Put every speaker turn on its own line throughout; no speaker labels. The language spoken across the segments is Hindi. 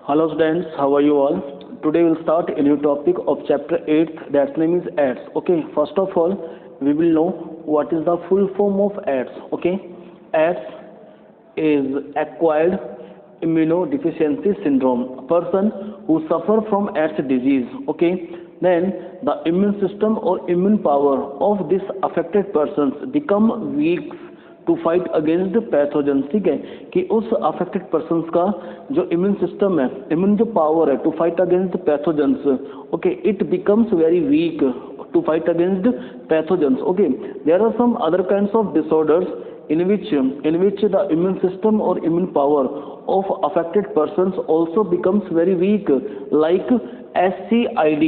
Hello students, how are you all? Today we'll start a new topic of chapter 8, that's name is AIDS. Okay, first of all, we will know what is the full form of AIDS. Okay, AIDS is acquired immunodeficiency syndrome. A person who suffer from AIDS disease. Okay, then the immune system or immune power of this affected persons become weak to fight against pathogen. ठीक है कि उस अफेक्टेड पर्सन का जो इम्यून सिस्टम है, इम्यून जो पावर है to fight against pathogens, okay, it becomes very weak to fight against pathogens. Okay, there are some other kinds of disorders in which the immune system or immune power of affected persons also becomes very weak, like SCID,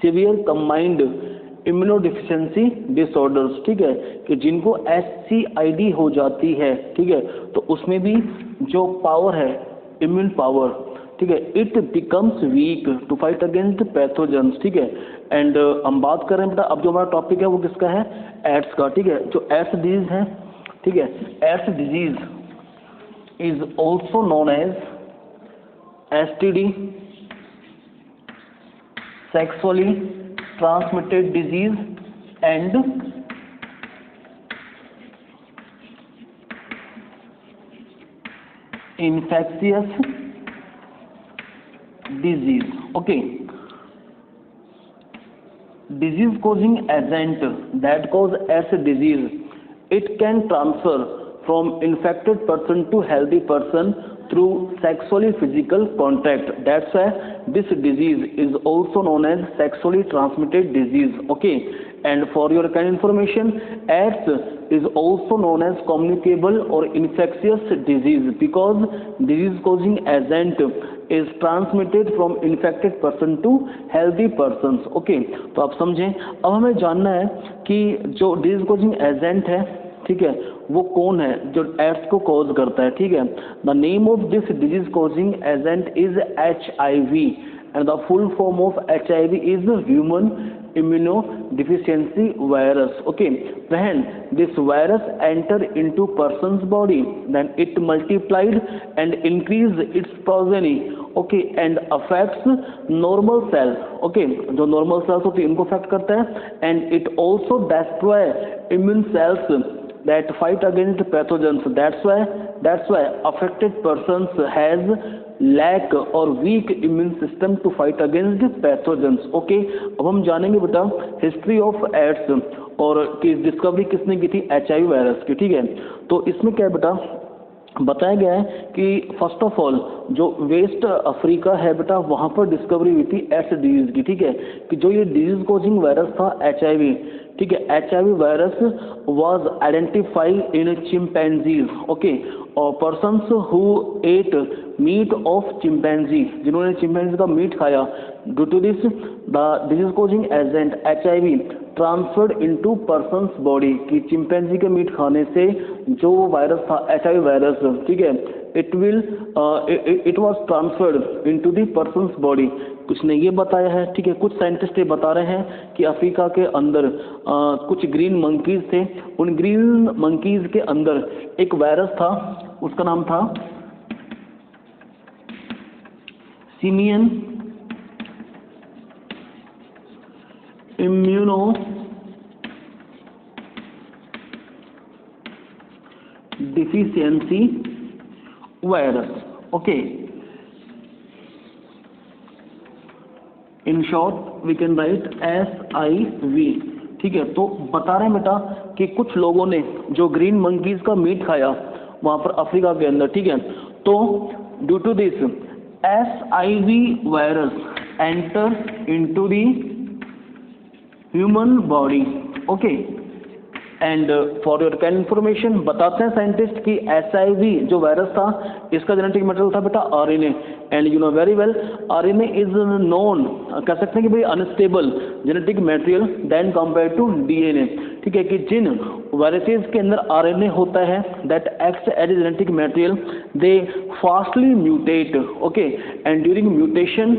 severe combined immunodeficiency disorders. ठीक है कि जिनको SCID हो जाती है, ठीक है, तो उसमें भी जो पावर है इम्यून पावर, ठीक है, it becomes weak to fight against pathogens. ठीक है, एंड हम बात करें बेटा अब जो हमारा टॉपिक है वो किसका है, एड्स का. ठीक है, जो एड्स डिजीज है, ठीक है, AIDS disease is also known as STD, sexually transmitted disease and infectious disease. Okay, disease causing agent that cause AIDS disease, it can transfer from infected person to healthy person through sexually physical contact. That's why this disease is also known as sexually transmitted disease. Okay, and for your kind information, AIDS is also known as communicable or infectious disease because disease causing agent is transmitted from infected person to healthy persons. Okay, तो आप समझें. अब हमें जानना है कि जो disease causing agent है, ठीक है, वो कौन है जो एड्स को कॉज करता है. ठीक है, the name of this disease causing agent is HIV and the full form of HIV is human immunodeficiency virus. Okay, when this virus enter into person's body, then it multiplied and increased its progeny. Okay, and affects normal cells. Okay, जो normal cells होती है इनको affect करता है, and it also destroy immune cells that fight against pathogens. That's why affected persons has lack or weak immune system to fight against pathogens. Okay, अब हम जानेंगे बेटा हिस्ट्री ऑफ एड्स और कि डिस्कवरी किसने की थी, HIV वायरस की. ठीक है, तो इसमें क्या है बेटा बताया गया है कि फर्स्ट ऑफ ऑल जो वेस्ट अफ्रीका है बेटा वहाँ पर डिस्कवरी हुई थी एड्स डिजीज की. ठीक है, कि जो ये डिजीज कॉजिंग वायरस था HIV, ठीक है, HIV virus was identified in chimpanzees. Okay, और persons who ate meat of chimpanzee, जिन्होंने चिंपैंजी का मीट खाया, due to this the disease causing agent HIV transferred into persons body, कि चिंपैंजी के मीट खाने से जो वायरस था HIV वायरस, ठीक है, it was transferred into the persons body. कुछ ने ये बताया है, ठीक है, कुछ साइंटिस्ट ये बता रहे हैं कि अफ्रीका के अंदर कुछ ग्रीन मंकीज थे, उन ग्रीन मंकीज के अंदर एक वायरस था, उसका नाम था simian immunodeficiency virus. Okay, in short we can write SIV. ठीक है, तो बता रहे हैं बेटा कि कुछ लोगों ने जो ग्रीन मंकीज का मीट खाया वहां पर अफ्रीका के अंदर, ठीक है, तो due to this SIV virus enter into the human body. Okay, and for your can information बताते हैं साइंटिस्ट कि SIV जो वायरस था इसका जेनेटिक मटेरियल था बेटा RNA, and you know very well RNA is known, कह सकते हैं कि भाई unstable genetic material than compare to DNA. ठीक है, कि जिन वायरसेस के अंदर RNA होता है that acts as a genetic material, they fastly mutate. Okay, and during mutation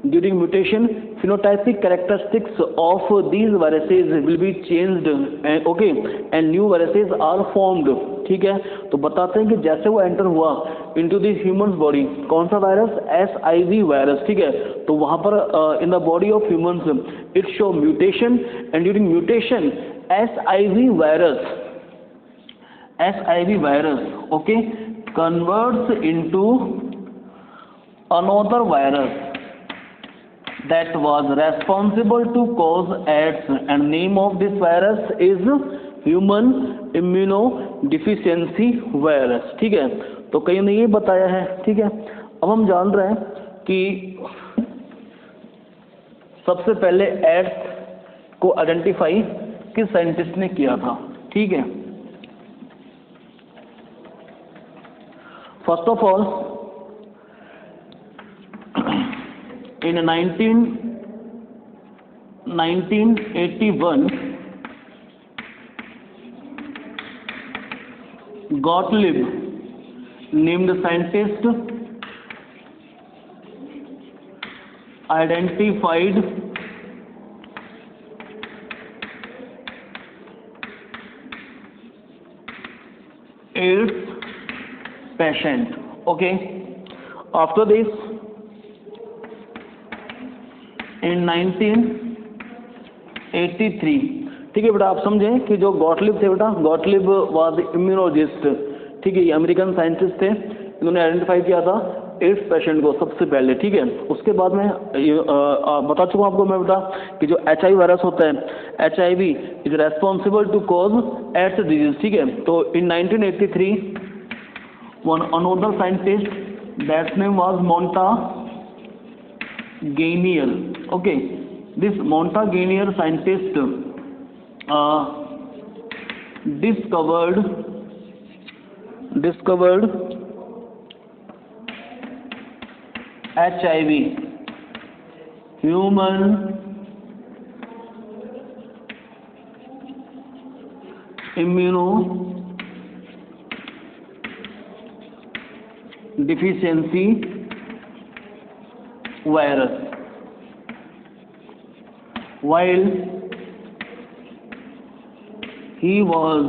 during mutation phenotypic characteristics of these viruses will be changed and okay and new viruses are formed. ठीक है, तो बताते हैं कि जैसे वो एंटर हुआ इनटू द ह्यूमन बॉडी, कौन सा वायरस, HIV वायरस, ठीक है, तो वहां पर in the body of humans it show mutation and during mutation HIV virus okay converts into another virus that was responsible to cause AIDS and name of this virus is human immunodeficiency virus. ठीक है, तो कई ने ये बताया है. ठीक है, अब हम जान रहे हैं कि सबसे पहले एड्स को आइडेंटिफाई किस साइंटिस्ट ने किया था. ठीक है, first of all in 1981 Gottlieb named scientist identified AIDS patient. Okay, after this in 1983, ठीक है बेटा, आप समझें कि जो गॉटलिब थे बेटा, गॉटलिब वाज इम्यूनोलॉजिस्ट. ठीक है, ये अमेरिकन साइंटिस्ट थे, इन्होंने आइडेंटिफाई किया था एड्स पेशेंट को सबसे पहले. ठीक है, उसके बाद में बता चुका हूँ आपको मैं बेटा कि जो HIV वायरस होता है, HIV is responsible to cause AIDS disease. ठीक है, तो in 1983 one another scientist that's name was Montagnier. Okay, this Montagnier scientist discovered HIV, human immunodeficiency virus while he was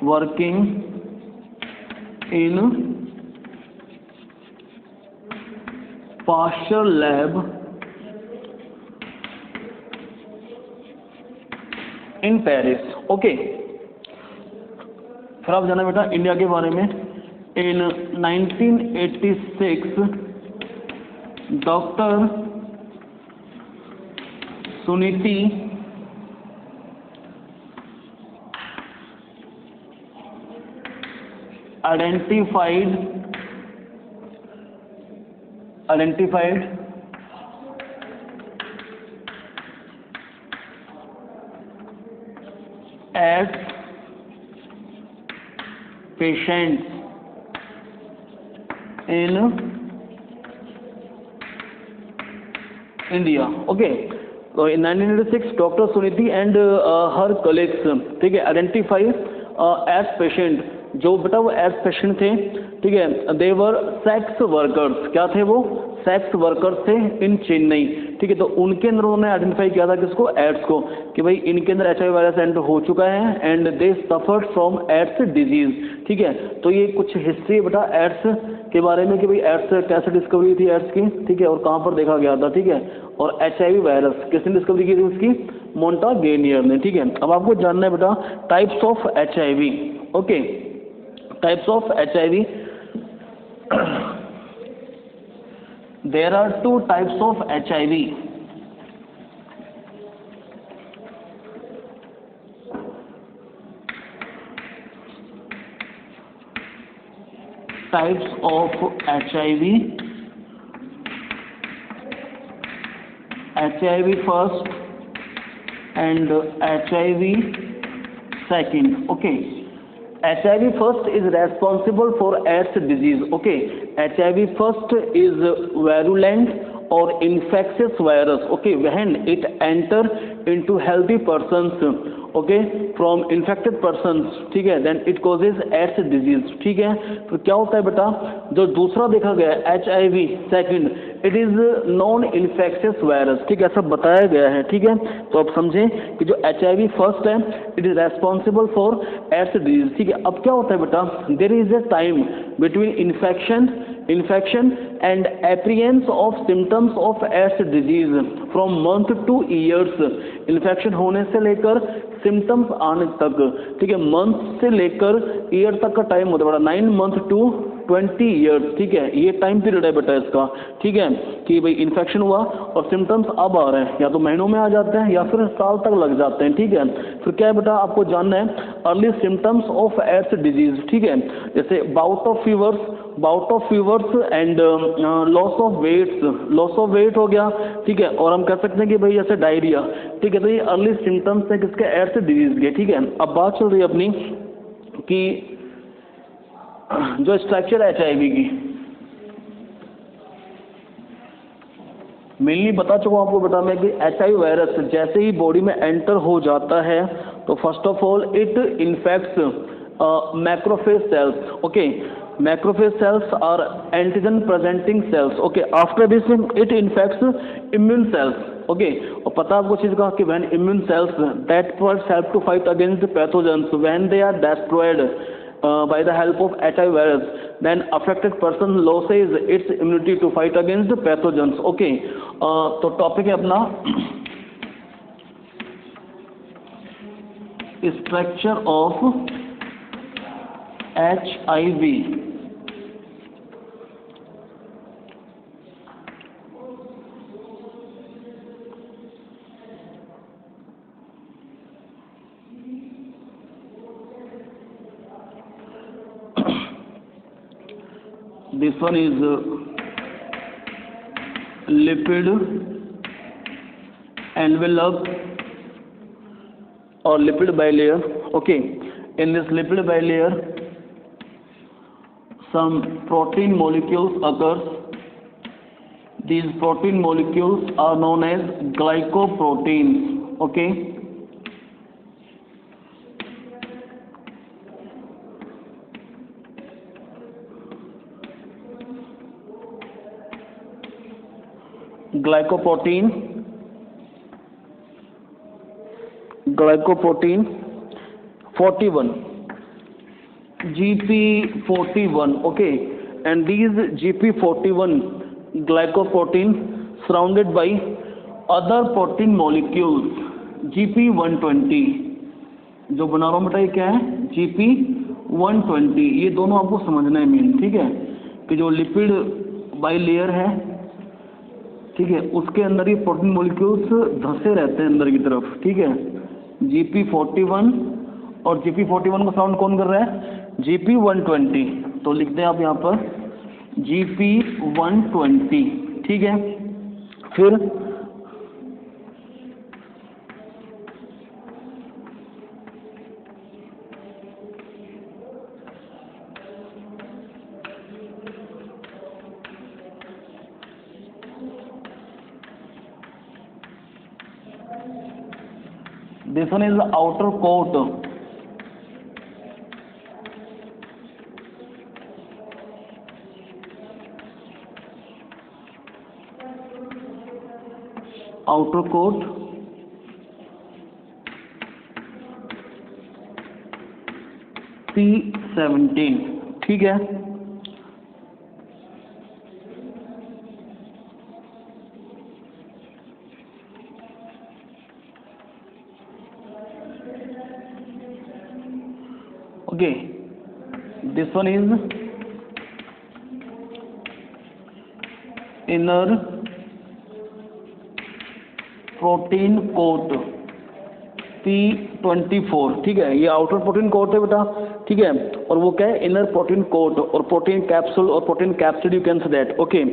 working in Pasteur lab in Paris. Okay, फिर आप जाना बेटा इंडिया के बारे में. In 1986 Dr. Suniti identified as patients in India. Okay, so in 1986 Dr. Suniti and her colleagues, ठीक है, identify as patient, जो बेटा वो एज पेशेंट थे. ठीक है, देवर सेक्स वर्कर्स, क्या थे वो, सेक्स वर्कर्स थे इन चेन्नई. ठीक है, तो उनके अंदर उन्होंने आइडेंटिफाई किया था किसको, एड्स को, कि भाई इनके अंदर HIV वायरस एंटर हो चुका है and they suffered from AIDS disease. ठीक है, तो ये कुछ हिस्ट्री बेटा एड्स के बारे में कि भाई एड्स कैसे डिस्कवरी थी एड्स की. ठीक है, और कहाँ पर देखा गया था. ठीक है, और HIV वायरस किसने डिस्कवरी की थी उसकी, मोंटागेनियर ने. ठीक है, अब आपको जानना है बेटा types of HIV. Okay, types of HIV. There are two types of HIV. Types of HIV. HIV first and HIV second. Okay, HIV first is responsible for AIDS disease. Okay, HIV first is virulent or infectious virus, okay, when it enter into healthy persons, okay, from infected persons, ठीक है, then it causes AIDS disease, ठीक है। तो क्या होता है बेटा, जो दूसरा देखा गया HIV, second it is non infectious virus, ठीक है, ऐसा बताया गया है, ठीक है। तो आप समझें कि जो HIV फर्स्ट है it is responsible for AIDS disease, ठीक है। अब क्या होता है बेटा, there is a time between infection and appearance of symptoms of AIDS disease from month to years, infection होने से लेकर सिम्टम्स आने तक, ठीक है, मंथ से लेकर ईयर तक का टाइम होता है बेटा, 9 मंथ टू 20 ईयर्स, ठीक है, ये टाइम पीरियड है बेटा इसका, ठीक है, कि भाई इन्फेक्शन हुआ और सिम्टम्स अब आ रहे हैं, या तो महीनों में आ जाते हैं या फिर साल तक लग जाते हैं, ठीक है। फिर क्या है बेटा, आपको जानना है early symptoms of AIDS disease, ठीक है, जैसे bout of fevers and loss of weight हो गया, ठीक है, और हम कह सकते हैं कि भाई जैसे डायरिया, ठीक है, तो ये अर्ली सिम्टम्स है किसके, एड्स डिजीज के, ठीक है। अब बात चल रही है अपनी कि जो स्ट्रक्चर है HIV की, मेनली बता चुका हूँ आपको बेटा मैं कि HIV वायरस जैसे ही बॉडी में एंटर हो जाता है तो first of all it infects macrophage cells, okay, macrophage cells are antigen presenting cells, okay, after this it infects immune cells, okay. और पता आपको चीज का कि when immune cells that provides help to fight against pathogens, when they are destroyed by the help of HIV virus, then affected person loses its immunity to fight against pathogens, okay। तो टॉपिक है अपना structure of HIV। This one is lipid envelope or lipid bilayer, okay। In this lipid bilayer some protein molecules occurs. These protein molecules are known as glycoproteins, okay। glycoprotein 41, GP41, okay, and these GP41 glycoprotein surrounded by other protein molecules GP120, जो बना रहा हूँ बेटा ये क्या है, GP120, ये दोनों आपको समझना है मेन, ठीक है, कि जो लिपिड बाइलेयर है, ठीक है, उसके अंदर ये प्रोटीन मॉलिक्यूल्स धंसे रहते हैं अंदर की तरफ, ठीक है, GP41 और GP41 को साउंड कौन कर रहा है, GP120, तो लिखते हैं आप यहाँ पर GP120, ठीक है। फिर this one is the outer coat, C17, ठीक है। Okay, this one is inner protein coat P24, ठीक है, ये आउटर प्रोटीन कोट है बेटा, ठीक है, और वो क्या है, इनर प्रोटीन कोट और प्रोटीन कैप्सूल और protein capsid, you can say that, okay.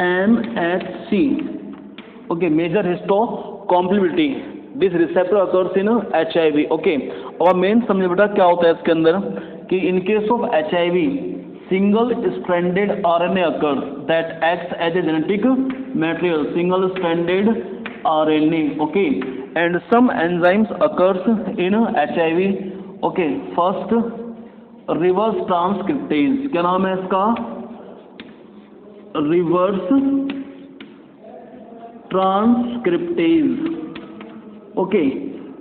MHC, okay, major histocompatibility, this receptor occurs in HIV, okay। और मेन समझे बेटा क्या होता है इसके अंदर कि इन case of HIV single stranded RNA occurs that acts as a genetic material, single stranded RNA, okay, and some enzymes occurs in HIV, okay. First, reverse transcriptase, क्या नाम है इसका? Reverse transcriptase, okay,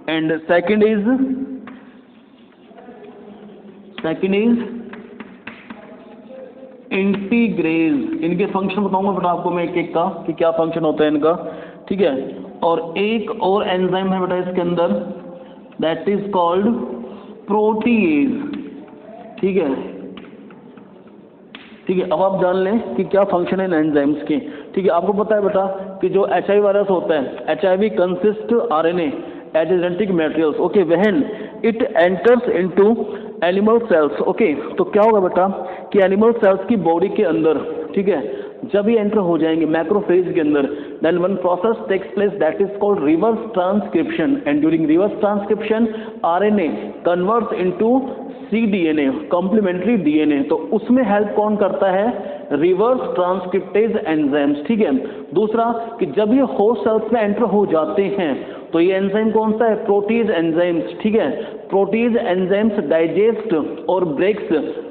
and second is integrase. इनके फंक्शन बताऊंगा बेटा आपको मैं एक एक का कि क्या फंक्शन होता है इनका, ठीक है। और एक और एंजाइम है बेटा इसके अंदर, दैट इज कॉल्ड प्रोटीएज, ठीक है, ठीक है। अब आप जान लें कि क्या फंक्शन है इन एंजाइम्स के, ठीक है। आपको पता है बेटा कि जो HIV वायरस होता है, HIV consist RNA as genetic materials, okay, when it enters into animal cells, okay. तो क्या होगा बेटा कि एनिमल सेल्स की बॉडी के अंदर, ठीक है, जब ये एंटर हो जाएंगे मैक्रोफेज के अंदर, then one process takes place that is called reverse transcription, and during reverse transcription RNA converts into cDNA, complementary DNA। तो उसमें हेल्प कौन करता है? रिवर्स ट्रांसक्रिप्टेज एंजाइम्स, ठीक है। दूसरा कि जब ये होस्ट सेल्स में एंटर हो जाते हैं तो ये एंजाइम कौन सा है? प्रोटीज एंजाइम्स, ठीक है। प्रोटीज एंजाइम्स डाइजेस्ट और breaks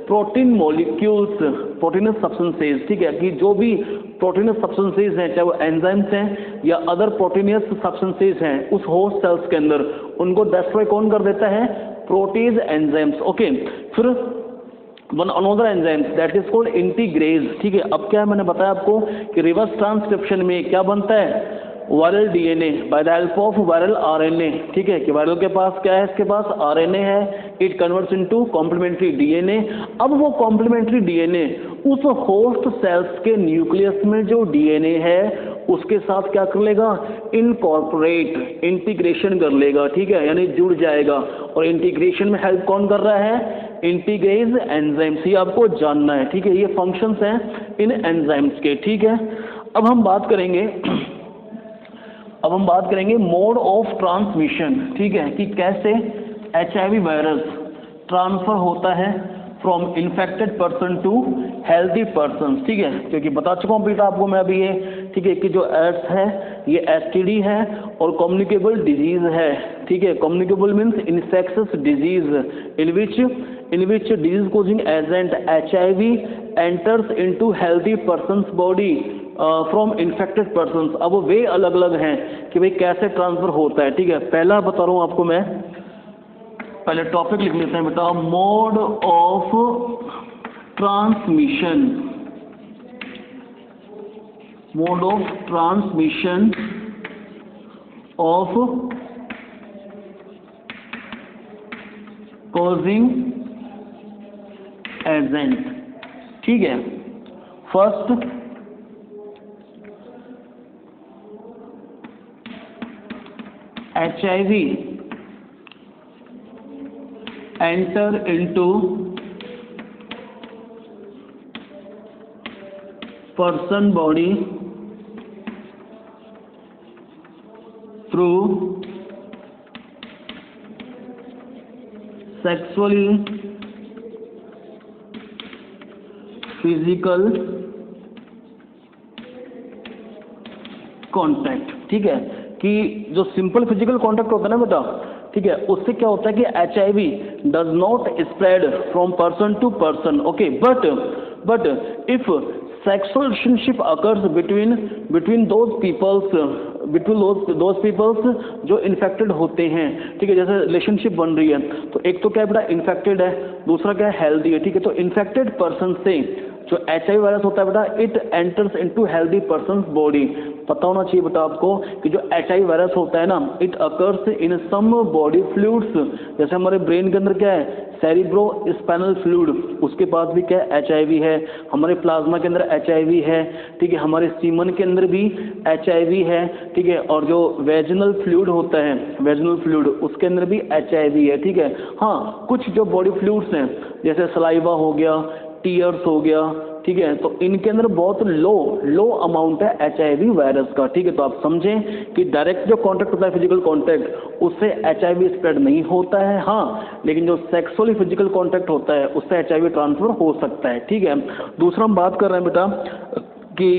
protein molecules, proteinous substances, ठीक है, कि जो भी प्रोटीनस सब्सटेंसेस हैं, चाहे वो एंजाइम्स हैं या अदर प्रोटीनियस सब्सटेंसेस हैं उस होस्ट सेल्स के अंदर, उनको डिस्ट्रॉय कौन कर देता है? Protease enzymes, okay. फिर one another enzyme that is called integrase, ठीक है। अब क्या है, मैंने बताया आपको कि रिवर्स ट्रांसक्रिप्शन में क्या बनता है? Viral DNA by the help of viral RNA, ठीक है, कि वायरल के पास क्या है? इसके पास RNA है, it converts into complementary DNA। अब वो कॉम्प्लीमेंट्री DNA उस होस्ट सेल्स के न्यूक्लियस में जो DNA है उसके साथ क्या कर लेगा? इनकॉर्पोरेट, इंटीग्रेशन कर लेगा, ठीक है, यानी जुड़ जाएगा। और इंटीग्रेशन में हेल्प कौन कर रहा है? Integrase enzymes. ये आपको जानना है, ठीक है, ये फंक्शंस हैं इन एंजाइम्स के, ठीक है। अब हम बात करेंगे मोड ऑफ ट्रांसमिशन, ठीक है, कि कैसे HIV वायरस ट्रांसफर होता है from infected person to healthy person, ठीक है, क्योंकि बता चुका हूँ बेटा आपको मैं अभी ये, ठीक है, कि जो एड्स है ये STD है और कम्युनिकेबल डिजीज है, ठीक है। Communicable means infectious disease in which disease causing agent HIV enters into healthy person's body from infected persons। अब वो वे अलग अलग हैं कि भाई कैसे ट्रांसफर होता है, ठीक है। पहला बता रहा हूँ आपको मैं, पहले टॉपिक लिख लेते हैं बेटा, mode of transmission, mode of transmission of causing agent, ठीक है। First HIV enter into person body through sexually physical contact, ठीक है, कि जो सिंपल फिजिकल कांटेक्ट होता है ना बेटा, ठीक है, उससे क्या होता है कि HIV does not spread from person to person, okay, but if sexual relationship occurs between those peoples जो इन्फेक्टेड होते हैं, ठीक है, जैसे रिलेशनशिप बन रही है, तो एक तो क्या है बेटा इन्फेक्टेड है, दूसरा क्या है हेल्दी है, ठीक है। तो इन्फेक्टेड पर्सन से जो HIV वायरस होता है बेटा, it enters into healthy person body. पता होना चाहिए बेटा आपको कि जो HIV वायरस होता है ना, it occurs in some body fluids, जैसे हमारे ब्रेन के अंदर क्या है? सेरिब्रो स्पाइनल फ्लूइड, उसके पास भी क्या है? HIV है। हमारे प्लाज्मा के अंदर HIV है, ठीक है, हमारे सीमन के अंदर भी HIV है, ठीक है, और जो वेजिनल फ्लूइड होता है, वेजिनल फ्लूइड, उसके अंदर भी HIV है, ठीक है। हाँ, कुछ जो बॉडी फ्लूइड्स हैं जैसे सलाइवा हो गया, टीयर्स हो गया, ठीक है, तो इनके अंदर बहुत लो अमाउंट है HIV वायरस का, ठीक है। तो आप समझें कि डायरेक्ट जो कॉन्टैक्ट होता है फिजिकल कॉन्टैक्ट, उससे HIV स्प्रेड नहीं होता है, हाँ, लेकिन जो सेक्सुअली फिजिकल कॉन्टैक्ट होता है उससे HIV ट्रांसफर हो सकता है, ठीक है। दूसरा हम बात कर रहे हैं बेटा कि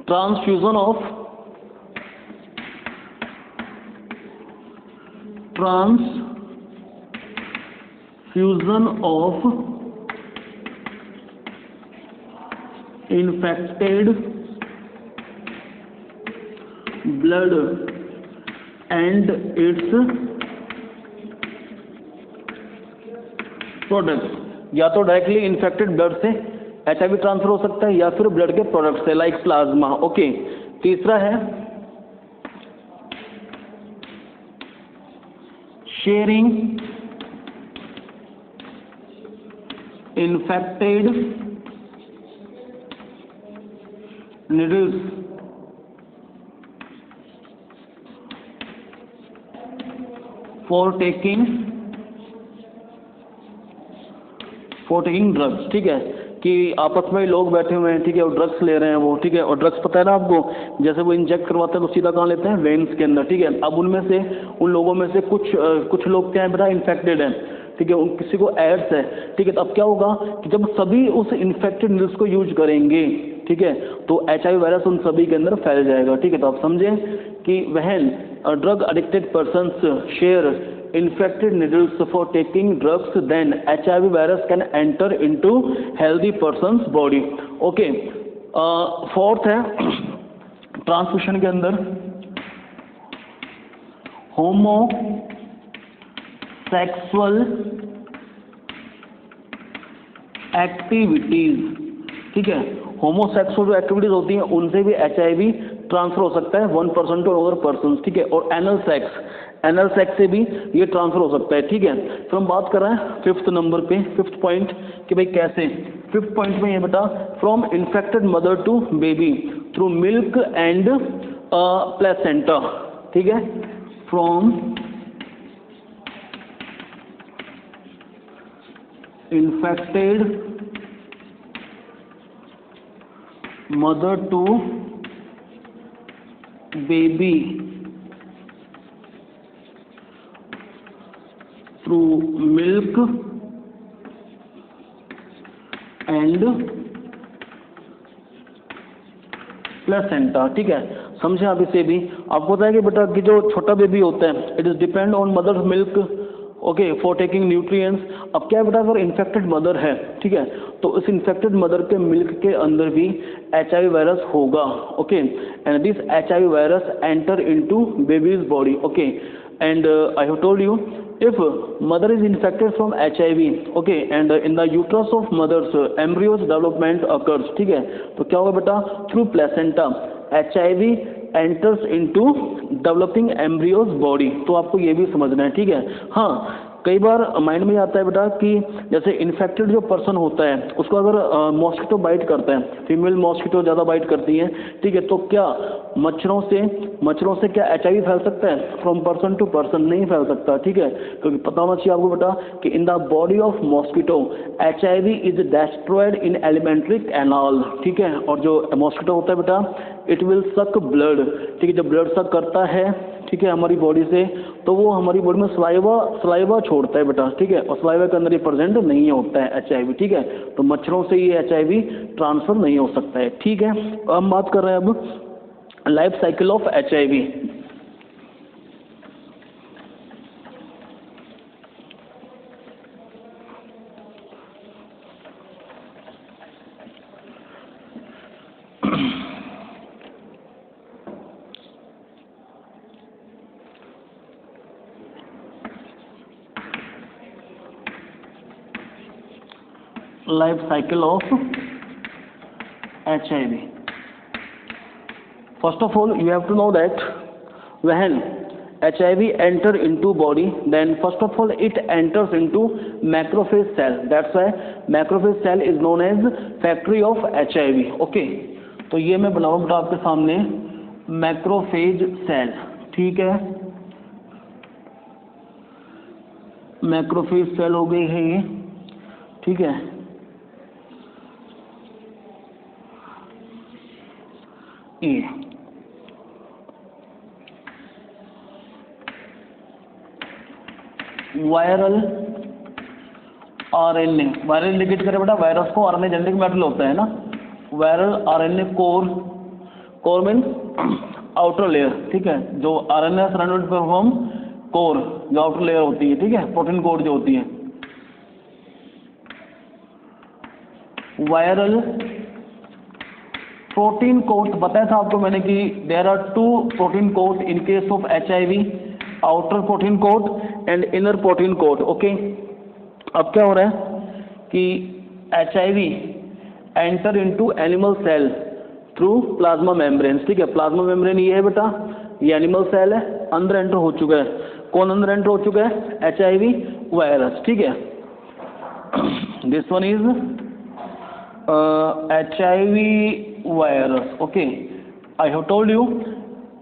transfusion of infected blood and its product, या तो डायरेक्टली इन्फेक्टेड ब्लड से HIV ट्रांसफर हो सकता है या फिर ब्लड के प्रोडक्ट से लाइक प्लाज्मा, ओके। तीसरा है sharing infected needles for taking drugs, ठीक है, कि आपस में लोग बैठे हुए हैं, ठीक है, और ड्रग्स ले रहे हैं वो, ठीक है, और ड्रग्स पता है ना आपको, जैसे वो इंजेक्ट करवाते हैं तो सीधा कहाँ लेते हैं, वेन्स के अंदर, ठीक है। अब उनमें से उन लोगों में से कुछ लोग क्या है बेटा, इन्फेक्टेड हैं, ठीक है, किसी को एड्स है, ठीक है। तो अब क्या होगा कि जब सभी उस इन्फेक्टेड नीडल्स को यूज करेंगे, ठीक है, तो HIV वायरस उन सभी के अंदर फैल जाएगा, ठीक है। तो आप समझें कि when drug addicted persons share infected needles for taking drugs, then HIV virus can enter into healthy person's body, okay। Fourth है ट्रांसमिशन के अंदर होमोसेक्सुअल एक्टिविटीज, ठीक है, होमोसेक्सुअल जो एक्टिविटीज होती हैं उनसे भी HIV ट्रांसफर हो सकता है 1% टू अदर पर्सन, ठीक है। और एनल सेक्स से भी ये ट्रांसफर हो सकता है, ठीक है। फिर हम बात कर रहे हैं फिफ्थ नंबर पे, फिफ्थ पॉइंट कि भाई कैसे, फिफ्थ पॉइंट में ये बता, from infected mother to baby through milk and placenta, ठीक है, from infected mother to baby through milk and placenta, ठीक है। समझे आप इसे भी, आपको पता है कि बेटा कि जो छोटा बेबी होता है it is depend on mother milk, okay, for taking nutrients. अब क्या है बेटा, अगर इन्फेक्टेड मदर है, ठीक है, तो इस इन्फेक्टेड मदर के मिल्क के अंदर भी HIV वायरस होगा, okay, and this HIV virus enter into babies body, okay, and I have told you if mother is infected from HIV, okay, and in the uterus of mother's embryos development occurs, ठीक है। तो क्या होगा बेटा, through placenta HIV enters into developing embryo's body, तो आपको ये भी समझना है, ठीक है। हाँ, कई बार माइंड में आता है बेटा कि जैसे इन्फेक्टेड जो पर्सन होता है उसको अगर मॉस्किटो बाइट करता है, फीमेल मॉस्किटो ज़्यादा बाइट करती है, ठीक है, तो क्या मच्छरों से क्या HIV फैल सकता है, फ्रॉम पर्सन टू पर्सन नहीं फैल सकता, ठीक है, क्योंकि पता होना चाहिए आपको बेटा कि in the body of mosquito HIV is destroyed in alimentary canal, ठीक है। और जो मॉस्किटो होता है बेटा इट विल सक ब्लड, ठीक है, जब ब्लड सक करता है, ठीक है, हमारी बॉडी से, तो वो हमारी बॉडी में सलाइवा छोड़ता है बेटा, ठीक है, और सलाइवा के अंदर ये प्रेजेंट नहीं होता है HIV, ठीक है। तो मच्छरों से ये HIV ट्रांसफर नहीं हो सकता है, ठीक है। हम बात कर रहे हैं अब life cycle of HIV। Life cycle of HIV. First of all, you have to know that when HIV enter into body, then first of all it enters into macrophage cell. That's why macrophage cell is known as factory of HIV. Okay, तो ये मैं बनाऊँ बेटा आपके सामने मैक्रोफेज सेल, ठीक है, मैक्रोफेज सेल हो गई है ये, ठीक है। ए। वायरल आरएनए, वायरल इंडिकेट करे बेटा वायरस को, आरएनए जेनेटिक मेटेरियल होता है ना। Viral RNA core, core means outer layer, ठीक है, जो आरएनए सराउंडेड फ्रॉम कोर, जो आउटर लेयर होती है, ठीक है, प्रोटीन कोर जो होती है। वायरल प्रोटीन कोट, बताया था आपको मैंने कि there are two protein coat in case of HIV, outer protein coat and inner protein coat. Okay, अब क्या हो रहा है कि HIV enter into animal cell through plasma membrane, ठीक है, प्लाज्मा मेम्ब्रेन ये है बेटा, ये एनिमल सेल है, अंदर एंटर हो चुका है। कौन अंदर एंटर हो चुका है? एचआईवी वायरस, ठीक है। This one is HIV virus. Okay, I have told you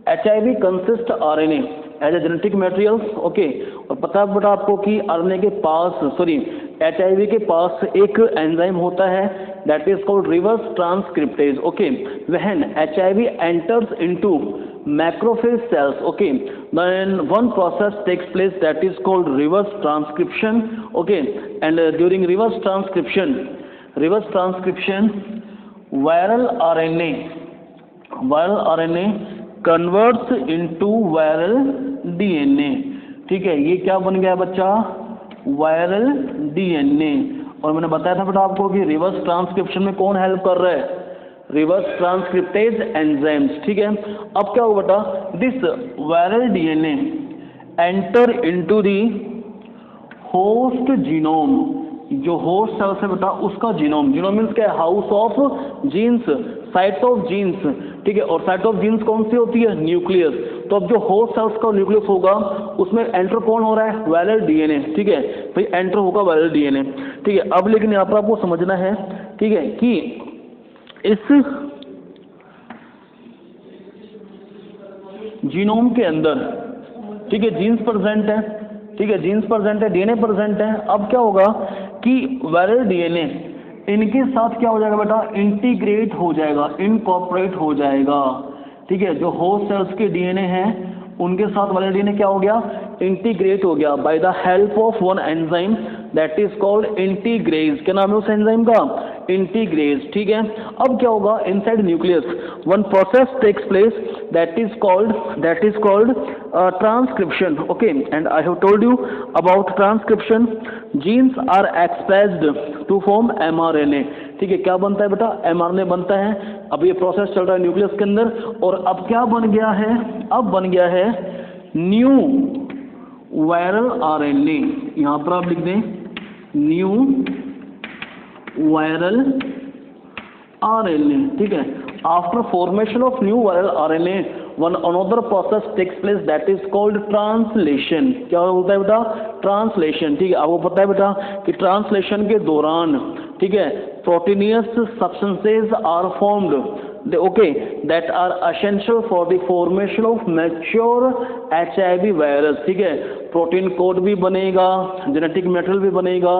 HIV consists RNA as a genetic materials. Okay, और पता है बेटा आपको कि RNA के पास, सॉरी, HIV के पास एक एंजाइम होता है that is called reverse transcriptase. Okay, when HIV enters into macrophage cells, okay, then one process takes place that is called reverse transcription. Okay, and during reverse transcription, viral RNA converts into viral DNA, ठीक है। ये क्या बन गया बच्चा? Viral DNA। और मैंने बताया था बेटा आपको कि रिवर्स ट्रांसक्रिप्शन में कौन हेल्प कर रहा है? रिवर्स ट्रांसक्रिप्टेज एंजाइम्स, ठीक है। अब क्या होगा बेटा? This viral DNA enter into the host genome, जो होस्ट सेल्स है बेटा उसका जीनोम, जीनोम मीन्स क्या है? House of genes, site of genes, ठीक है। और साइट ऑफ जीन्स कौन सी होती है? न्यूक्लियस। तो अब जो होस्ट सेल्स का न्यूक्लियस होगा उसमें एंटर कौन हो रहा है? वायरल डीएनए, ठीक है भाई, एंटर होगा वायरल डीएनए, ठीक है। अब लेकिन यहाँ पर आपको समझना है, ठीक है, कि इस जीनोम के अंदर, ठीक है, जीन्स प्रेजेंट है, ठीक है, जीन्स प्रेजेंट है, डीएनए प्रेजेंट है। अब क्या होगा कि वायरल डीएनए इनके साथ क्या हो जाएगा बेटा? इंटीग्रेट हो जाएगा, इनकॉर्पोरेट हो जाएगा, ठीक है। जो होस्ट सेल्स के डीएनए हैं उनके साथ वायरल डीएनए क्या हो गया? इंटीग्रेट हो गया by the help of one enzyme that is called integrase. क्या नाम है उस एंजाइम का? इंटीग्रेज, ठीक है। अब क्या होगा? Inside nucleus one process takes place that is called transcription. Okay, and I have told you about transcription. Genes are expressed to form mRNA, ठीक है। क्या बनता है बेटा? mRNA बनता है। अब ये प्रोसेस चल रहा है न्यूक्लियस के अंदर, और अब क्या बन गया है? अब बन गया है न्यू वायरल RNA। यहाँ पर आप लिख दें न्यू वायरल RNA, ठीक है। After formation of new viral RNA, one another process takes place that is called translation. क्या होता है बेटा? ट्रांसलेशन, ठीक है। आपको पता है बेटा कि ट्रांसलेशन के दौरान, ठीक है, proteinaceous substances are formed, okay, that are essential for the formation of mature HIV virus, ठीक है। प्रोटीन कोड भी बनेगा, जेनेटिक मेटेरियल भी बनेगा,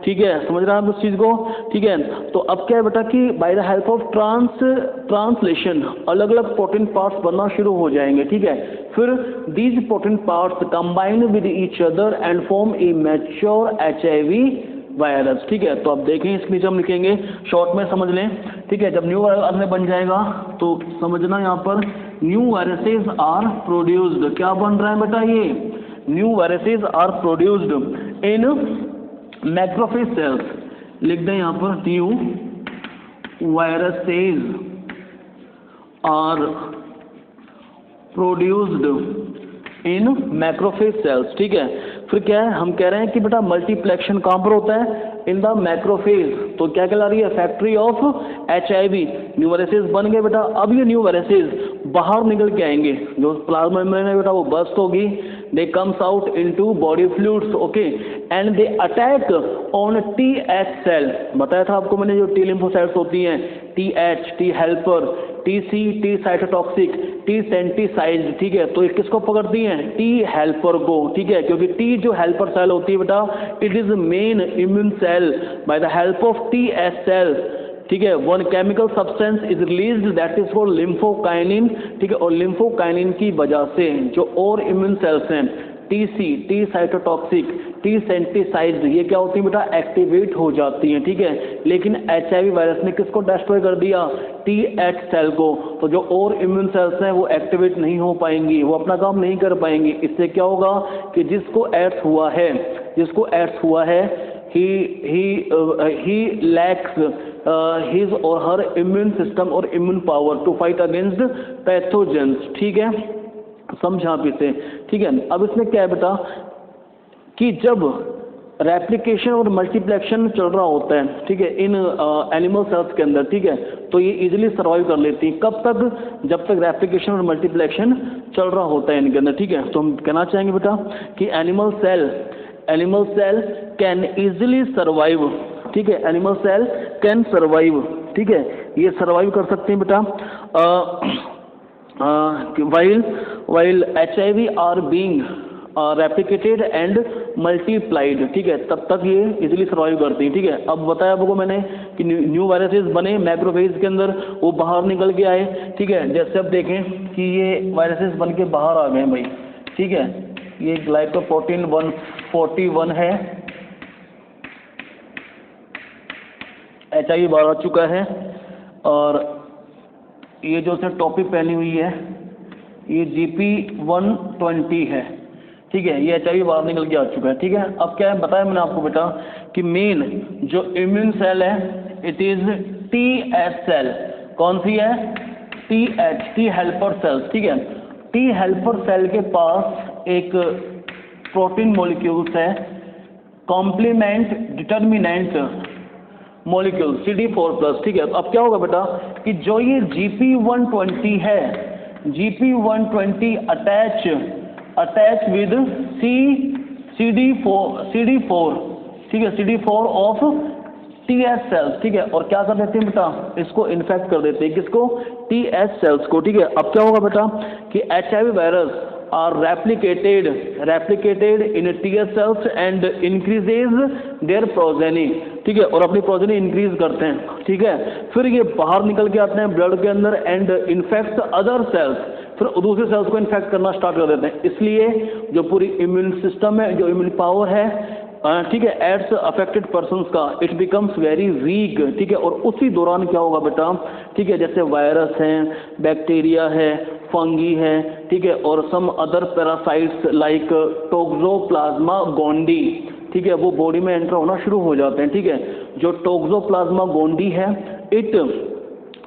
ठीक है, समझ रहे हैं आप उस चीज़ को, ठीक है। तो अब क्या है बेटा कि by the help of translation अलग अलग प्रोटीन पार्ट्स बनना शुरू हो जाएंगे, ठीक है। फिर these protein parts combine with each other and form A mature HIV virus, ठीक है। तो अब देखें इसके नीचे हम लिखेंगे, शॉर्ट में समझ लें, ठीक है। जब न्यू वायरस RNA बन जाएगा तो समझना यहाँ पर न्यू वायरसेज आर प्रोड्यूस्ड। क्या बन रहा है बेटा? ये new viruses are produced in macrophage cells. लिख दें यहाँ पर new viruses are produced in macrophage cells, ठीक है। फिर क्या है? हम कह रहे हैं कि बेटा मल्टीप्लेक्शन कहाँ पर होता है? In the macrophage. तो क्या कहला रही है? Factory of HIV। New viruses बन गए बेटा। अब ये न्यू वायरसेज बाहर निकल के आएंगे, जो प्लाज्मा मेम्ब्रेन है बेटा वो बस्ट होगी, they comes out into body fluids, okay, and they attack on TH cell। बताया था आपको मैंने, जो T lymphocytes होती हैं, TH, T helper, TC, T cytotoxic, T sensitized, ठीक है। तो ये किसको पकड़ती हैं? T helper को, ठीक है, क्योंकि T जो helper cell होती है बेटा, it is main immune cell by the help of TH cell, ठीक है, one chemical substance is released that is called lymphokinin, ठीक है, और लिम्फोकाइनिन की वजह से जो और इम्यून सेल्स हैं टीसी, टी साइटोटॉक्सिक, टी सेंटिसाइड, ये क्या होती है बेटा, एक्टिवेट हो जाती हैं, ठीक है। लेकिन एचआईवी वायरस ने किसको डिस्ट्रॉय कर दिया, टी एच सेल को, तो जो और इम्यून सेल्स हैं वो एक्टिवेट नहीं हो पाएंगी, वो अपना काम नहीं कर पाएंगी। इससे क्या होगा कि जिसको एड्स हुआ है he lacks his or her immune system और immune power to fight against pathogens, ठीक है, समझा आप इसे, ठीक है। अब इसमें क्या है बेटा कि जब रेप्लिकेशन और मल्टीप्लेक्शन चल रहा होता है, ठीक है, इन एनिमल सेल्स के अंदर, ठीक है, तो ये इजीली सर्वाइव कर लेती हैं। कब तक, जब तक रेप्लिकेशन और मल्टीप्लेक्शन चल रहा होता है इनके अंदर, ठीक है। तो हम कहना चाहेंगे बेटा कि animal cell can easily survive, ठीक है, एनिमल सेल कैन सर्वाइव, ठीक है, ये सर्वाइव कर सकते हैं बेटा while HIV are being replicated and multiplied, ठीक है, तब तक ये इजीली सर्वाइव करती हैं, ठीक है। अब बताया आपको मैंने कि न्यू वायरसेस बने मैक्रोफेज के अंदर, वो बाहर निकल के आए, ठीक है। जैसे अब देखें कि ये वायरसेस बन के बाहर आ गए भाई, ठीक है, ये ग्लाइकोप्रोटीन 141 है, HIV बाहर आ चुका है, और ये जो उसने टोपी पहनी हुई है ये GP120 है, ठीक है, ये HIV बाहर निकल के आ चुका है, ठीक है। अब क्या है बताया मैंने आपको बेटा कि मेन जो इम्यून सेल है इट इज TH सेल, कौन सी है, TH, टी हेल्पर सेल्स, ठीक है। टी हेल्पर सेल के पास एक प्रोटीन मॉलिक्यूल्स है, कॉम्प्लीमेंट डिटर्मिनेंट मॉलिक्यूल CD4+, ठीक है। अब क्या होगा बेटा कि जो ये GP120 है, GP120 अटैच विद CD4, ठीक है, CD4 ऑफ TH सेल्स, ठीक है, और क्या कर देते हैं बेटा, इसको इन्फेक्ट कर देते हैं, किसको, TH सेल्स को, ठीक है। अब क्या होगा बेटा कि HIV virus are replicated in TH cells and increases their progeny, ठीक है, और अपनी प्रोजेनी इंक्रीज करते हैं, ठीक है। फिर ये बाहर निकल के आते हैं ब्लड के अंदर एंड इन्फेक्ट अदर सेल्स, फिर दूसरे सेल्स को इन्फेक्ट करना स्टार्ट कर देते हैं। इसलिए जो पूरी इम्यून सिस्टम है, जो इम्यून पावर है, ठीक है, एड्स अफेक्टेड पर्सन्स का इट बिकम्स वेरी वीक, ठीक है। और उसी दौरान क्या होगा बेटा, ठीक है, जैसे वायरस हैं, बैक्टीरिया है, फंगी है, ठीक है, और some other parasites like toxoplasma gondii, ठीक है, वो बॉडी में एंटर होना शुरू हो जाते हैं, ठीक है। जो टोक्सोप्लाज्मा गोंडी है it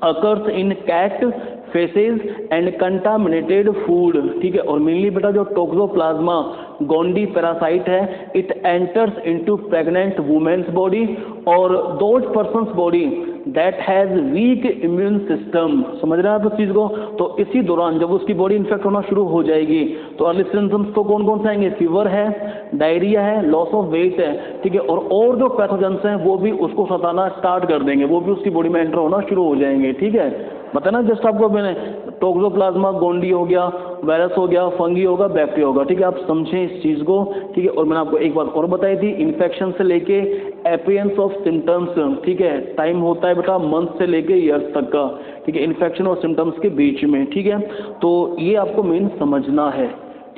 occurs in cat faeces and contaminated food, ठीक है। और मेनली बेटा जो टोक्सोप्लाज्मा गोंडी पैरासाइट है it enters into pregnant womens body और those persons body that has weak immune system, समझ रहे हैं आप इस चीज को। तो इसी दौरान जब उसकी बॉडी इन्फेक्ट होना शुरू हो जाएगी तो अर्ली सिम्टम्स तो कौन कौन से आएंगे, फीवर है, डायरिया है, लॉस ऑफ वेट है, ठीक है, और जो पैथोजेंस हैं वो भी उसको सताना स्टार्ट कर देंगे, वो भी उसकी बॉडी में एंटर होना शुरू हो जाएंगे, ठीक है। बताया ना जस्ट आपको मैंने, टोक्सोप्लाज्मा गोंडी हो गया, वायरस हो गया, फंगी होगा, बैक्टीरिया होगा, ठीक है। आप समझें इस चीज को, ठीक है। और मैंने आपको एक बात और बताई थी, इन्फेक्शन से लेके अपीयरेंस ऑफ सिम्टम्स, ठीक है, टाइम होता है बेटा मंथ से लेके ईयर्स तक का, ठीक है, इन्फेक्शन और सिम्टम्स के बीच में, ठीक है। तो ये आपको मेन समझना है,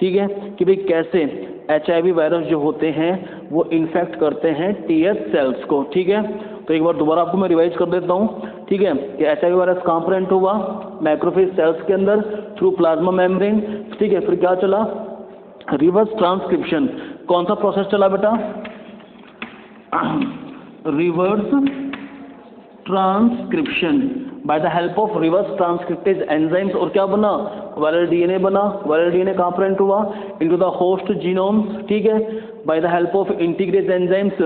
ठीक है, कि भाई कैसे HIV वायरस जो होते हैं वो इन्फेक्ट करते हैं TH सेल्स को, ठीक है। तो एक बार दोबारा आपको मैं रिवाइज कर देता हूँ, ठीक है, कि HIV वायरस कहाँ पर एंटर हुआ, मैक्रोफेज सेल्स के अंदर थ्रू प्लाज्मा मेम्ब्रेन, ठीक है। फिर क्या चला, रिवर्स ट्रांसक्रिप्शन, कौन सा प्रोसेस चला बेटा, reverse transcription, by the help of reverse transcriptase enzymes, और क्या बना, वायरल DNA बना। वायरल DNA कहाँ पर एंटर हुआ, इनटू द होस्ट जीनोम्स, ठीक है, by the help of integrase enzymes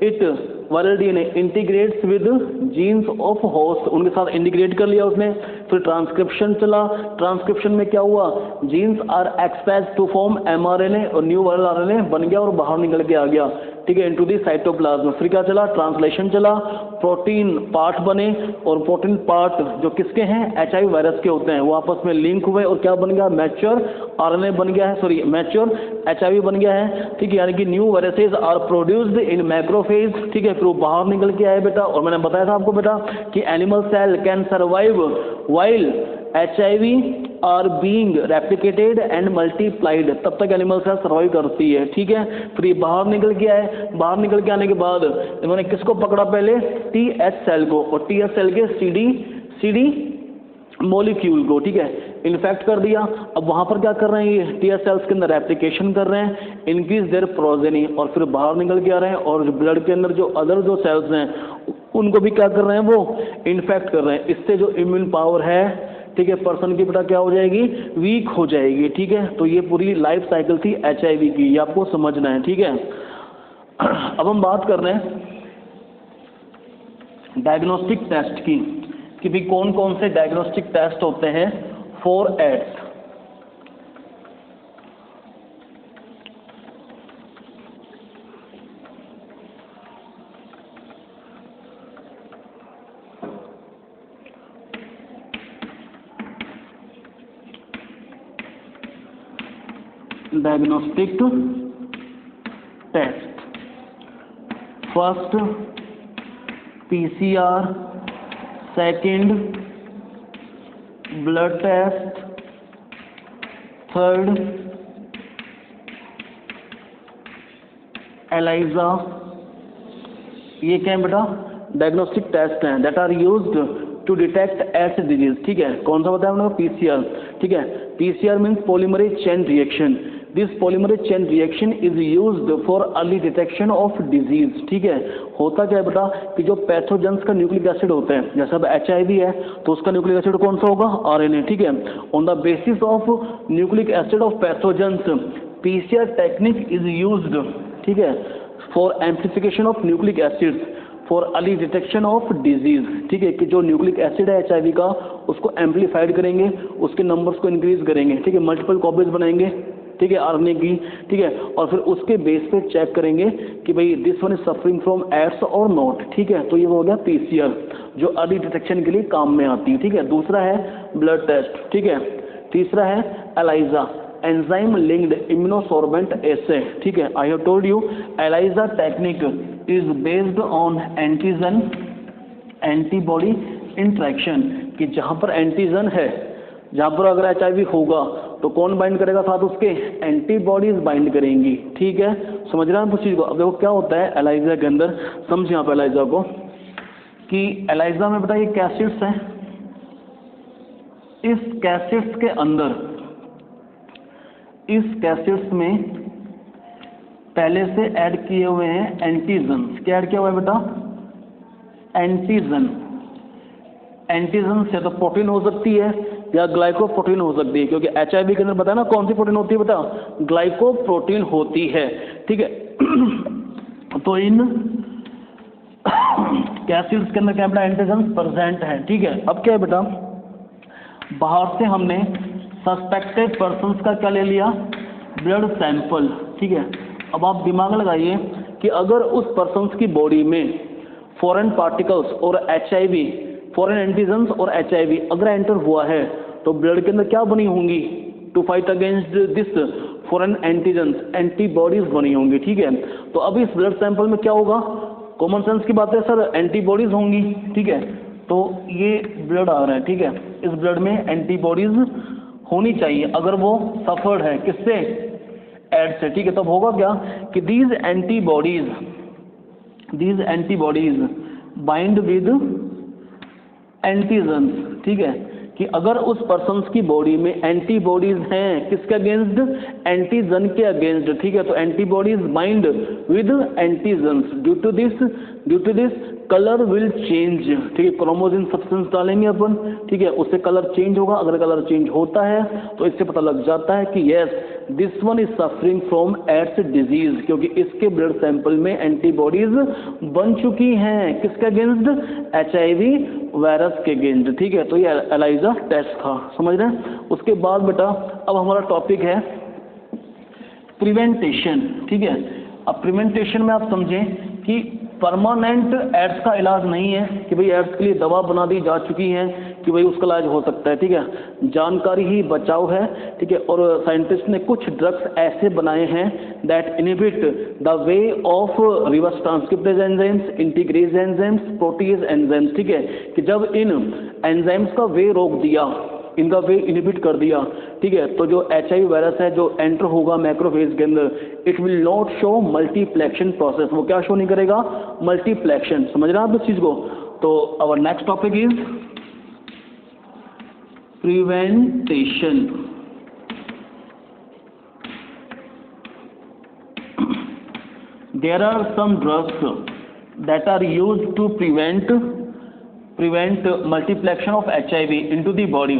it viral DNA integrates with jeans of host, उनके साथ इंटीग्रेट कर लिया उसने। फिर ट्रांसक्रिप्शन चला, ट्रांसक्रिप्शन में क्या हुआ, genes are expressed to form mRNA और न्यू वायरल RNA बन गया और बाहर निकल के आ गया, ठीक है, इनटू दी साइटोप्लाज्म। फिर क्या चला, ट्रांसलेशन चला, प्रोटीन पार्ट बने, और प्रोटीन पार्ट जो किसके हैं, HIV वायरस के होते हैं, वो आपस में लिंक हुए और क्या बन गया, मैच्योर RNA बन गया है, सॉरी मैच्योर HIV बन गया है, ठीक है। यानी कि new viruses are produced in macrophage, ठीक है। फिर वो बाहर निकल के आए बेटा, और मैंने बताया था आपको बेटा कि animal cell can survive while HIV are being replicated and multiplied, तब तक एनिमल सेल सर्वाइव करती है, ठीक है। फिर ये बाहर निकल के आए, बाहर निकल के आने के बाद इन्होंने किसको पकड़ा पहले, TH सेल को, और TH सेल के CD मॉलिक्यूल को, ठीक है, इन्फेक्ट कर दिया। अब वहाँ पर क्या कर रहे हैं ये TH सेल्स के अंदर रेप्लिकेशन कर रहे हैं, इंक्रीज देयर प्रोजेनी, और फिर बाहर निकल के आ रहे हैं, और जो ब्लड के अंदर जो अदर जो सेल्स हैं उनको भी क्या कर रहे हैं, वो इन्फेक्ट कर रहे हैं। इससे जो इम्यून पावर है, ठीक है, पर्सन की बेटा क्या हो जाएगी, वीक हो जाएगी, ठीक है। तो ये पूरी लाइफ साइकिल थी HIV की, ये आपको समझना है, ठीक है। अब हम बात कर रहे हैं डायग्नोस्टिक टेस्ट की, कि भी कौन कौन से डायग्नोस्टिक टेस्ट होते हैं for AIDS. Diagnostic test, first PCR, second blood test, third ELISA. ये क्या है बेटा, डायग्नोस्टिक टेस्ट हैं that are used to detect AIDS disease, ठीक है। कौन सा बताया हमने, PCR, ठीक है। PCR means polymerase chain reaction, this polymerase chain reaction is used for early detection of disease, ठीक है। होता क्या है बेटा कि जो पैथोजेंस का न्यूक्लिक एसिड होते हैं, जैसे अब HIV है तो उसका न्यूक्लिक एसिड कौन सा होगा, RNA, ठीक है। On the basis of nucleic acid of pathogens PCR technique is used, ठीक है, for amplification of nucleic acids for early detection of disease, ठीक है, कि जो न्यूक्लिक एसिड है HIV का उसको एम्प्लीफाइड करेंगे, उसके नंबर्स को इंक्रीज करेंगे, ठीक है, मल्टीपल कॉपीज बनाएंगे, ठीक है, RNA की, ठीक है, और फिर उसके बेस पे चेक करेंगे कि भाई this one is suffering from AIDS और नॉट, ठीक है। तो ये हो गया PCR, जो अर्ली डिटेक्शन के लिए काम में आती है, ठीक है। दूसरा है ब्लड टेस्ट, ठीक है। तीसरा है ELISA, enzyme linked immunosorbent assay, ठीक है। I have told you ELISA technique is based on antigen antibody interaction, कि जहाँ पर एंटीजन है, जहाँ पर अगर HIV होगा तो कौन बाइंड करेगा साथ उसके, एंटीबॉडीज बाइंड करेंगी, ठीक है। समझ रहे हैं उस चीज को। अब देखो क्या होता है एलाइजा के अंदर, समझिए आप एलाइजा को, कि एलाइजा में बताइए कैसेट्स हैं, इस कैसेट्स के अंदर, इस कैसेट्स में पहले से ऐड किए हुए हैं एंटीजन। क्या ऐड किया हुआ है बेटा, एंटीजन। एंटीजन से तो प्रोटीन हो सकती है या ग्लाइकोप्रोटीन हो सकती है, क्योंकि HIV के अंदर बताया ना कौन सी प्रोटीन होती है बेटा, ग्लाइकोप्रोटीन होती है, ठीक है। तो इन कैसेट्स के अंदर क्या बेटा, एंटीजन प्रेजेंट है, ठीक है। अब क्या है बेटा, बाहर से हमने सस्पेक्टेड पर्सन्स का क्या ले लिया, ब्लड सैंपल, ठीक है। अब आप दिमाग लगाइए कि अगर उस पर्सन्स की बॉडी में फॉरेन पार्टिकल्स और HIV, फॉरेन एंटीजन्स और HIV अगर एंटर हुआ है तो ब्लड के अंदर क्या बनी होंगी, to fight against this foreign antigens, antibodies बनी होंगी, ठीक है। तो अब इस ब्लड सैंपल में क्या होगा, कॉमन सेंस की बात है सर, एंटीबॉडीज होंगी, ठीक है। तो ये ब्लड आ रहा है, ठीक है, इस ब्लड में एंटीबॉडीज होनी चाहिए अगर वो सफर्ड है किससे, एड्स से, ठीक है। तब होगा क्या कि these antibodies bind with antigens, ठीक है, कि अगर उस पर्सन्स की बॉडी में एंटीबॉडीज हैं किसके अगेंस्ट, एंटीजन के अगेंस्ट, ठीक है। तो antibodies bind with antigens, due to this colour will change, ठीक है। क्रोमोजिन सब्सटेंस डालेंगे अपन, ठीक है, उससे कलर चेंज होगा। अगर कलर चेंज होता है तो इससे पता लग जाता है कि yes this one is suffering from AIDS disease, क्योंकि इसके ब्लड सैंपल में एंटीबॉडीज बन चुकी हैं किसके अगेंस्ट, HIV वायरस के अगेंस्ट, ठीक है। तो ये एलाइजा टेस्ट था, समझ रहे हैं। उसके बाद बेटा अब हमारा टॉपिक है प्रिवेंटेशन, ठीक है। अब प्रिवेंटेशन में आप समझें कि परमानेंट एड्स का इलाज नहीं है कि भाई एड्स के लिए दवा बना दी जा चुकी है कि भाई उसका इलाज हो सकता है, ठीक है। जानकारी ही बचाव है, ठीक है। और साइंटिस्ट ने कुछ ड्रग्स ऐसे बनाए हैं that inhibit the way of reverse transcriptase enzymes, integrase enzymes, proteases enzymes, ठीक है। कि जब इन एंजाइम्स का वे रोक दिया, इनका वे इनहिबिट कर दिया, ठीक है, तो जो HIV वायरस है जो एंटर होगा मैक्रोफेज के अंदर, it will not show मल्टीप्लेक्शन process. वो क्या शो नहीं करेगा? मल्टीप्लेक्शन। समझ रहे हैं आप इस चीज को? तो our next topic is preventation. There are some drugs that are used to prevent multiplication of HIV into the body.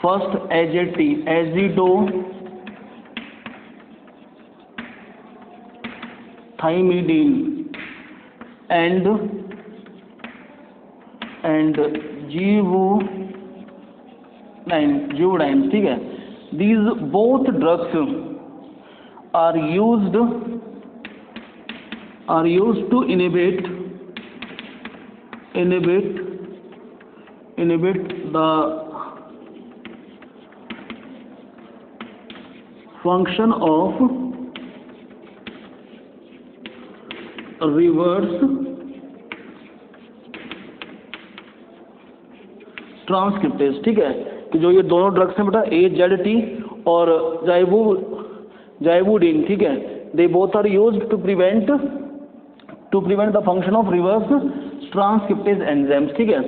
First, AZT, azithromycin and Givudyne, ठीक है। These both drugs are used to inhibit the function of reverse transcriptase, ठीक है। कि जो ये दोनों ड्रग्स हैं बेटा, AZT और जाइवुडीन, ठीक है, they both are used to prevent the function of reverse transcriptase enzymes, ठीक है।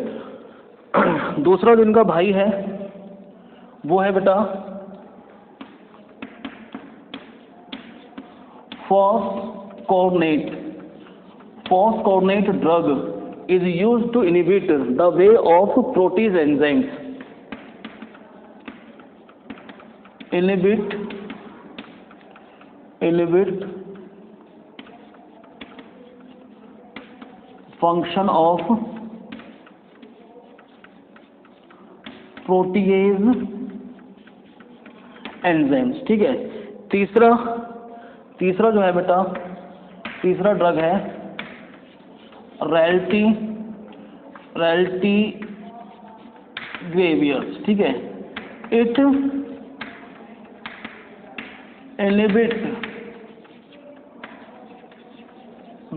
दूसरा जो इनका भाई है वो है बेटा phosphornate drug is used to inhibit the way of protease enzymes, inhibit function of protease enzymes, ठीक है। तीसरा जो है बेटा, तीसरा ड्रग है raltegravir, ठीक है। It inhibit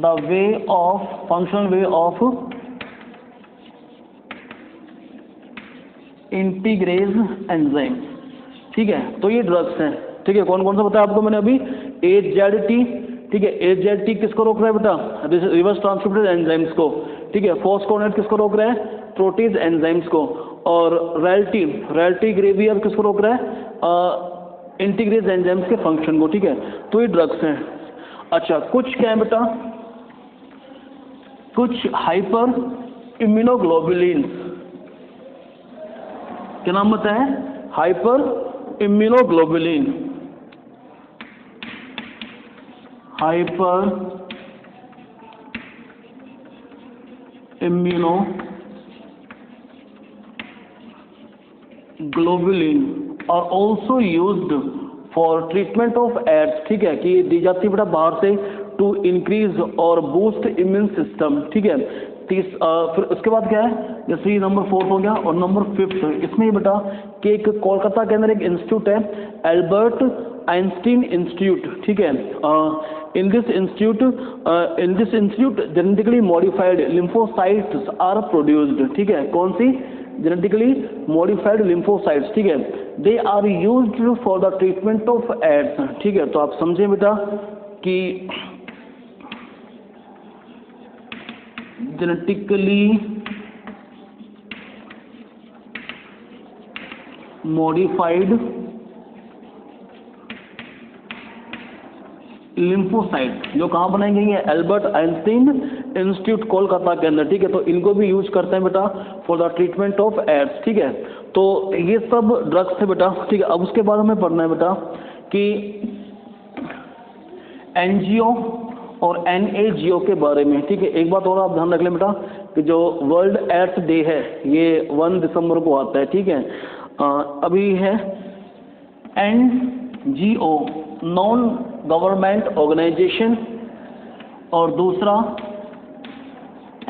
the functional way of integrase enzyme, ठीक है। तो ये ड्रग्स हैं, ठीक है। कौन कौन सा बताया आपको मैंने अभी? AZT, ठीक है। AZT किसको रोक रहा है बेटा? रिवर्स ट्रांसक्रिप्टेज एंजाइम्स को, ठीक है। फॉस्फोनेट किसको रोक रहा है? प्रोटीज एंजाइम्स को। और रैल्टीग्रेवियर किसको रोक रहा है? इंटीग्रेज एंजाइम्स के फंक्शन को, ठीक है। तो ये ड्रग्स हैं। अच्छा, कुछ क्या है बेटा? कुछ हाइपर इम्यूनोग्लोबुलिन, क्या नाम बताया? Hyper immunoglobulin, hyper immunoglobulin are also used for treatment of AIDS, ठीक है। कि दी जाती है बेटा बाहर से टू इंक्रीज और बूस्ट इम्यून सिस्टम, ठीक है। फिर उसके बाद क्या है? जैसे ये नंबर 4 हो गया। और नंबर 5 इसमें ही बेटा कि एक कोलकाता के अंदर एक इंस्टीट्यूट है, एल्बर्ट आइंस्टीन इंस्टीट्यूट, ठीक है। In this institute genetically modified lymphocytes are produced, ठीक है। कौन सी? जेनेटिकली मॉडिफाइड लिम्फोसाइट्स, ठीक है। They are used for the treatment of AIDS, ठीक है। तो आप समझे बेटा कि जेनेटिकली मॉडिफाइड लिम्फोसाइट जो कहाँ बनाई गई है? एल्बर्ट आइंस्टीन इंस्टीट्यूट कोलकाता के अंदर, ठीक है। तो इनको भी यूज करते हैं बेटा for the treatment of AIDS, ठीक है। तो ये सब ड्रग्स थे बेटा, ठीक है। अब उसके बाद हमें पढ़ना है बेटा कि एनजीओ और NAGO के बारे में, ठीक है। एक बात और आप ध्यान रख लें बेटा कि जो वर्ल्ड एड्स डे है ये 1 दिसंबर को आता है, ठीक है। अभी है NGO, नॉन गवर्नमेंट ऑर्गेनाइजेशन, और दूसरा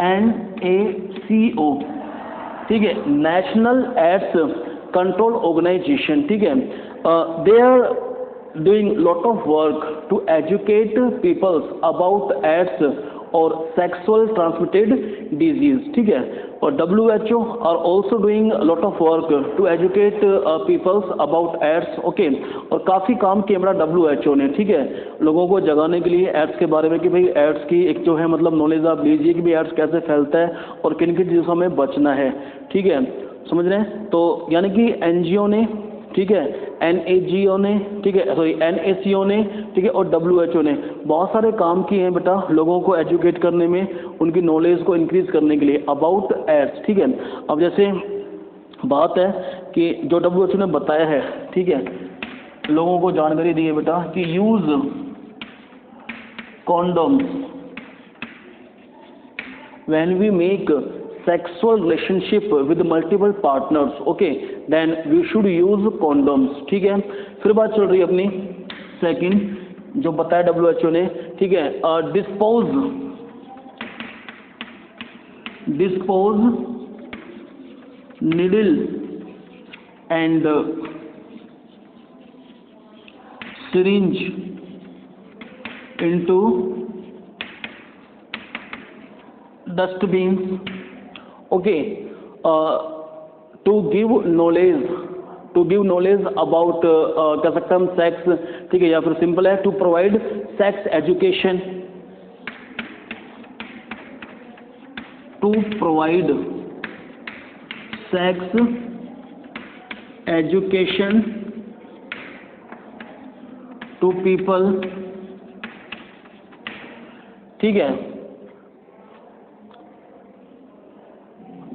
NACO, ठीक है, नेशनल एड्स कंट्रोल ऑर्गेनाइजेशन, ठीक है, they are doing lot of work to educate peoples about AIDS और सेक्सुअल ट्रांसमिटेड डिजीज, ठीक है, और WHO are also doing lot of work to educate peoples about AIDS, okay, और काफ़ी काम किया मेरा WHO ने, ठीक है, लोगों को जगाने के लिए एड्स के बारे में कि भाई एड्स की एक जो है मतलब नॉलेज आप लीजिए कि भाई एड्स कैसे फैलता है और किन किन चीज़ों से हमें बचना है, ठीक है, समझ रहे हैं। तो यानी कि NGO ने, ठीक है, NAGO ने, ठीक है, सॉरी NACO ने, ठीक है, और WHO ने बहुत सारे काम किए हैं बेटा लोगों को एजुकेट करने में, उनकी नॉलेज को इंक्रीज करने के लिए अबाउट एड्स, ठीक है। अब जैसे बात है कि जो WHO ने बताया है, ठीक है, लोगों को जानकारी दी है बेटा कि use condoms when we make sexual relationship with multiple partners, okay, then we should use condoms, ठीक है। फिर बात चल रही है अपनी सेकंड जो बताया WHO ने, ठीक है, dispose needle and syringe into dustbins, okay, to give knowledge about कह सकते हम सेक्स, ठीक है, या फिर सिंपल है to provide sex education, to provide sex education to people, ठीक है।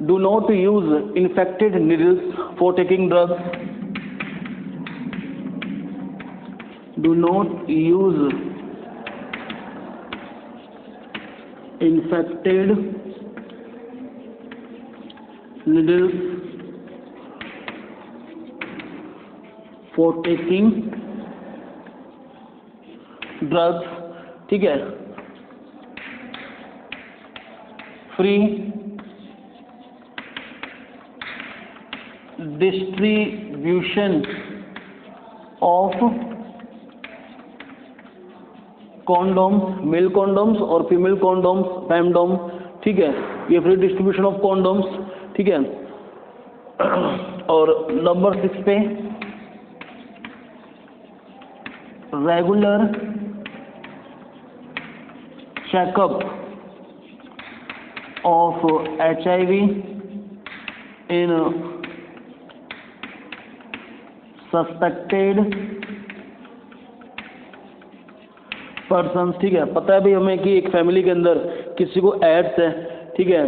Do not use infected needles for taking drugs. Do not use infected needles for taking drugs, ठीक है। Free distribution of condoms, male condoms और फीमेल कॉन्डोम्स, फैमडोम, ठीक है, ये फ्री डिस्ट्रीब्यूशन ऑफ कॉन्डोम्स, ठीक है। और नंबर 6 पे regular checkup of HIV in suspected person, ठीक है। पता है भाई हमें कि एक फैमिली के अंदर किसी को एड्स है, ठीक है,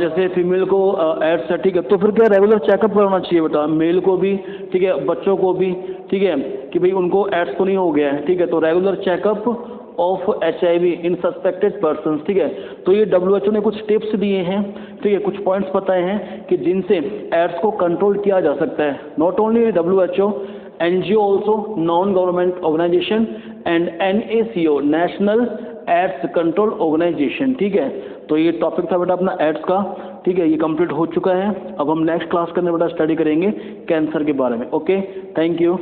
जैसे फीमेल को एड्स है, ठीक है, तो फिर क्या रेगुलर चेकअप करना चाहिए बेटा, मेल को भी, ठीक है, बच्चों को भी, ठीक है, कि भाई उनको एड्स तो नहीं हो गया है, ठीक है, तो regular checkup of HIV in suspected person, ठीक है। तो ये WHO ने कुछ टिप्स दिए हैं, ठीक है, कुछ पॉइंट्स बताए हैं कि जिनसे एड्स को कंट्रोल किया जा सकता है। Not only WHO, NGO also, non government organisation and NACO, national AIDS control organisation, ठीक है। तो ये टॉपिक था बेटा अपना एड्स का, ठीक है, ये कंप्लीट हो चुका है। अब हम नेक्स्ट क्लास के अंदर बेटा स्टडी करेंगे कैंसर के बारे में। Okay, thank you.